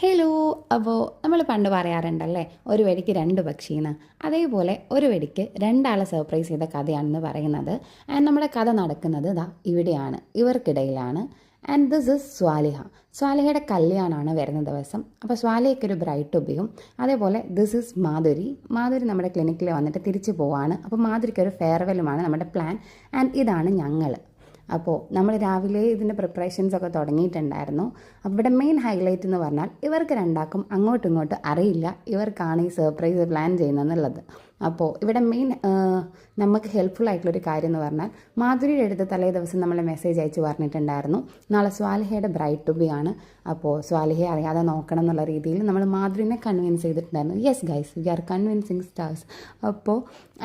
Hello. അപ്പോൾ നമ്മൾ പണ്ട് പറയാറുണ്ടല്ലേ, ഒരു വെടിക്ക് രണ്ട് പക്ഷീന്ന്. അതേപോലെ ഒരു വെടിക്ക് രണ്ടാളെ സർപ്രൈസ് ചെയ്ത കഥയാണെന്ന് പറയുന്നത്. ആൻഡ് നമ്മുടെ കഥ നടക്കുന്നത് ഇതാ ഇവിടെയാണ്, ഇവർക്കിടയിലാണ്. And this is Swaliha. സ്വാലിഹയുടെ കല്യാണമാണ് വരുന്ന ദിവസം. അപ്പോൾ സ്വാലിഹയ്ക്ക് ഒരു ബ്രൈഡ് ടു ബിയും, അതേപോലെ ദിസ് ഇസ് മാധുരി. മാധുരി നമ്മുടെ ക്ലിനിക്കിൽ വന്നിട്ട് തിരിച്ചു പോവാണ്. അപ്പോൾ മാധുരിക്ക് ഒരു ഫെയർവെല്ലുമാണ് നമ്മുടെ പ്ലാൻ. ആൻഡ് ഇതാണ് ഞങ്ങൾ. അപ്പോൾ നമ്മൾ രാവിലെ ഇതിൻ്റെ പ്രിപ്പറേഷൻസൊക്കെ തുടങ്ങിയിട്ടുണ്ടായിരുന്നു. അപ്പോൾ ഇവിടെ മെയിൻ ഹൈലൈറ്റ് എന്ന് പറഞ്ഞാൽ ഇവർക്ക് രണ്ടാക്കും അങ്ങോട്ടും ഇങ്ങോട്ടും അറിയില്ല ഇവർക്കാണ് ഈ സർപ്രൈസ് പ്ലാൻ ചെയ്യുന്നതെന്നുള്ളത്. അപ്പോൾ ഇവിടെ മെയിൻ നമുക്ക് ഹെൽപ്ഫുൾ ആയിട്ടുള്ളൊരു കാര്യം എന്ന് പറഞ്ഞാൽ മാധുരിയുടെ അടുത്ത് തലേ ദിവസം നമ്മൾ മെസ്സേജ് അയച്ച് പറഞ്ഞിട്ടുണ്ടായിരുന്നു നാളെ സ്വാലിഹയുടെ ബ്രൈഡ് ടു ബി ആണ്. അപ്പോൾ സ്വാലിഹയെ അറിയാതെ നോക്കണം എന്നുള്ള രീതിയിൽ നമ്മൾ മാധുരിനെ കൺവിൻസ് ചെയ്തിട്ടുണ്ടായിരുന്നു. Yes guys, we are convincing stars. അപ്പോൾ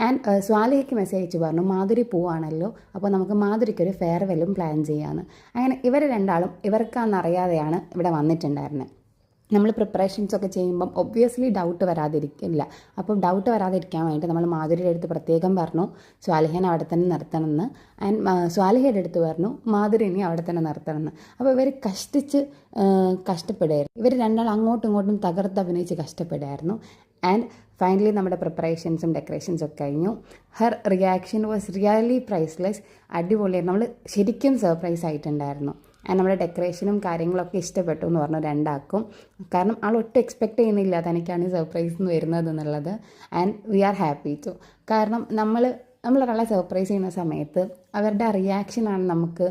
ആൻഡ് സ്വാലിഹയ്ക്ക് മെസ്സേജ് അയച്ച് പറഞ്ഞു മാധുരി പോവാണല്ലോ, അപ്പോൾ നമുക്ക് മാധുരിക്കൊരു ഫെയർവെല്ലും പ്ലാൻ ചെയ്യാമെന്ന്. അങ്ങനെ ഇവർ രണ്ടാളും ഇവർക്കാണെന്നറിയാതെയാണ് ഇവിടെ വന്നിട്ടുണ്ടായിരുന്നത്. നമ്മൾ പ്രിപ്പറേഷൻസൊക്കെ ചെയ്യുമ്പം ഒബ്വിയസ്ലി ഡൗട്ട് വരാതിരിക്കില്ല. അപ്പം ഡൗട്ട് വരാതിരിക്കാൻ വേണ്ടി നമ്മൾ മാധുരിയുടെ അടുത്ത് പ്രത്യേകം പറഞ്ഞു സ്വാലിഹനെ അവിടെ തന്നെ നിർത്തണമെന്ന്. ആൻഡ് സ്വാലിഹയുടെ അടുത്ത് പറഞ്ഞു മാധുരിനെ അവിടെ തന്നെ നിർത്തണമെന്ന്. അപ്പോൾ ഇവർ കഷ്ടപ്പെടുമായിരുന്നു. ഇവർ രണ്ടാളും അങ്ങോട്ടും ഇങ്ങോട്ടും തകർത്തഭിനയിച്ച് കഷ്ടപ്പെടുമായിരുന്നു. ആൻഡ് ഫൈനലി നമ്മുടെ പ്രിപ്പറേഷൻസും ഡെക്കറേഷൻസും ഒക്കെ കഴിഞ്ഞു. Her reaction was really priceless. അടിപൊളിയായിരുന്നു. നമ്മൾ ശരിക്കും സർപ്രൈസ് ആയിട്ടുണ്ടായിരുന്നു. ആൻഡ് നമ്മുടെ ഡെക്കറേഷനും കാര്യങ്ങളൊക്കെ ഇഷ്ടപ്പെട്ടു എന്ന് പറഞ്ഞു രണ്ടാക്കും. കാരണം ആൾ ഒട്ടും എക്സ്പെക്റ്റ് ചെയ്യുന്നില്ല തനിക്കാണ് ഈ സർപ്രൈസ് എന്ന് വരുന്നത് എന്നുള്ളത്. And we are happy too. കാരണം നമ്മളൊരാളെ സർപ്രൈസ് ചെയ്യുന്ന സമയത്ത് അവരുടെ റിയാക്ഷനാണ് നമുക്ക്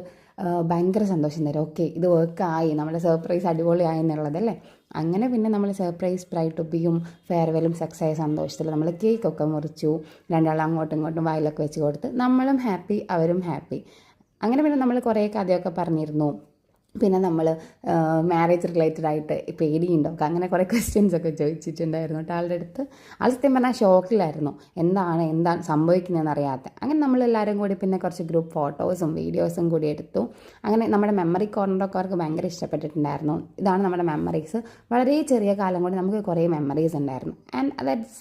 ഭയങ്കര സന്തോഷം തരും. ഓക്കെ, ഇത് വർക്കായി, നമ്മുടെ സർപ്രൈസ് അടിപൊളിയായി എന്നുള്ളതല്ലേ. അങ്ങനെ പിന്നെ നമ്മൾ സർപ്രൈസ് ബ്രൈഡ് ടു ബിയും ഫെയർവെല്ലും സക്സസ് ആയ സന്തോഷത്തിൽ നമ്മൾ കേക്കൊക്കെ മുറിച്ചു. രണ്ടാളും അങ്ങോട്ടും ഇങ്ങോട്ടും വായിലൊക്കെ വെച്ച് കൊടുത്ത് നമ്മളും ഹാപ്പി അവരും ഹാപ്പി. അങ്ങനെ പിന്നെ നമ്മൾ കുറേ കഥയൊക്കെ പറഞ്ഞിരുന്നു. പിന്നെ നമ്മൾ മാരേജ് റിലേറ്റഡ് ആയിട്ട് പേടിയുണ്ടോ അങ്ങനെ കുറേ ക്വസ്റ്റ്യൻസ് ഒക്കെ ചോദിച്ചിട്ടുണ്ടായിരുന്നു കേട്ടോ ആളുടെ അടുത്ത്. ആൾ സത്യം പറഞ്ഞാൽ ഷോക്കിലായിരുന്നു, എന്താണ് സംഭവിക്കുന്നതെന്ന് അറിയാത്ത. അങ്ങനെ നമ്മളെല്ലാവരും കൂടി പിന്നെ കുറച്ച് ഗ്രൂപ്പ് ഫോട്ടോസും വീഡിയോസും കൂടി എടുത്തു. അങ്ങനെ നമ്മുടെ മെമ്മറി കോർണറൊക്കെ അവർക്ക് ഭയങ്കര ഇഷ്ടപ്പെട്ടിട്ടുണ്ടായിരുന്നു. ഇതാണ് നമ്മുടെ മെമ്മറീസ്. വളരെ ചെറിയ കാലം കൊണ്ട് നമുക്ക് കുറേ മെമ്മറീസ് ഉണ്ടായിരുന്നു. And that's